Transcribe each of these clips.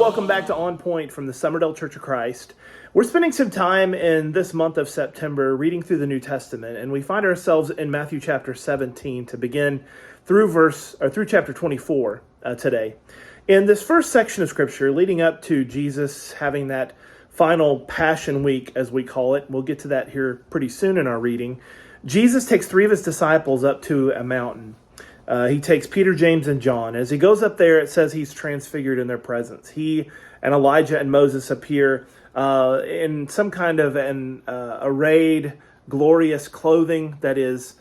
welcome back to On Point from the Summerdale Church of Christ. We're spending some time in this month of September reading through the New Testament, and we find ourselves in Matthew chapter 17 to begin through chapter 24 today. In this first section of Scripture, leading up to Jesus having that final Passion Week, as we call it, we'll get to that here pretty soon in our reading, Jesus takes three of his disciples up to a mountain. He takes Peter, James, and John. As he goes up there, it says he's transfigured in their presence. He and Elijah and Moses appear in some kind of an arrayed, glorious clothing that is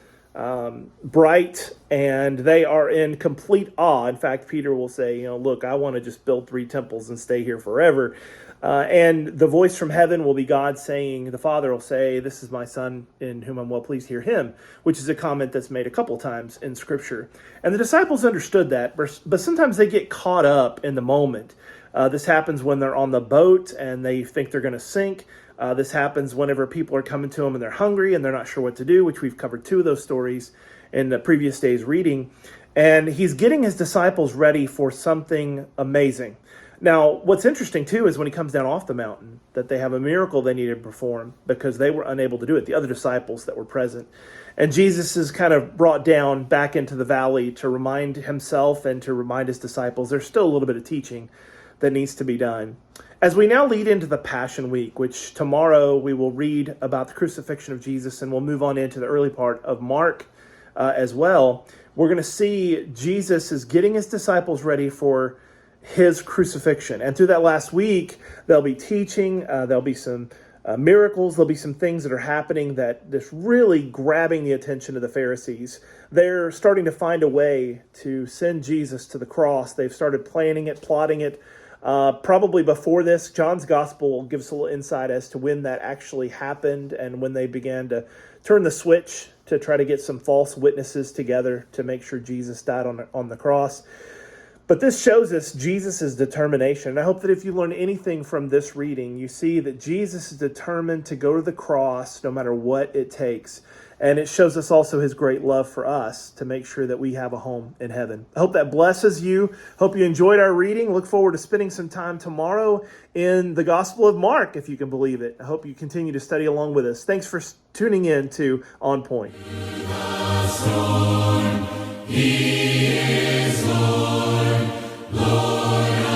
bright, and they are in complete awe. In fact, Peter will say, look, I want to just build 3 temples and stay here forever. And the voice from heaven will be God saying, the Father will say, this is my Son in whom I'm well pleased, hear him, which is a comment that's made a couple times in Scripture. And the disciples understood that, but sometimes they get caught up in the moment. This happens when they're on the boat and they think they're going to sink. This happens whenever people are coming to them and they're hungry and they're not sure what to do, which we've covered 2 of those stories in the previous day's reading. And he's getting his disciples ready for something amazing. Now, what's interesting, too, is when he comes down off the mountain, that they have a miracle they need to perform because they were unable to do it, the other disciples that were present. And Jesus is kind of brought down back into the valley to remind himself and to remind his disciples there's still a little bit of teaching that needs to be done. As we now lead into the Passion Week, which tomorrow we will read about the crucifixion of Jesus, and we'll move on into the early part of Mark as well, we're going to see Jesus is getting his disciples ready for his crucifixion. And through that last week, there'll be teaching, there'll be some miracles, there'll be some things that are happening that's really grabbing the attention of the Pharisees. They're starting to find a way to send Jesus to the cross. They've started planning it, plotting it. Probably before this, John's gospel gives us a little insight as to when that actually happened and when they began to turn the switch to try to get some false witnesses together to make sure Jesus died on the cross. But this shows us Jesus' determination. And I hope that if you learn anything from this reading, you see that Jesus is determined to go to the cross no matter what it takes. And it shows us also his great love for us to make sure that we have a home in heaven. I hope that blesses you. Hope you enjoyed our reading. Look forward to spending some time tomorrow in the Gospel of Mark, if you can believe it. I hope you continue to study along with us. Thanks for tuning in to On Point. He is Lord, Lord.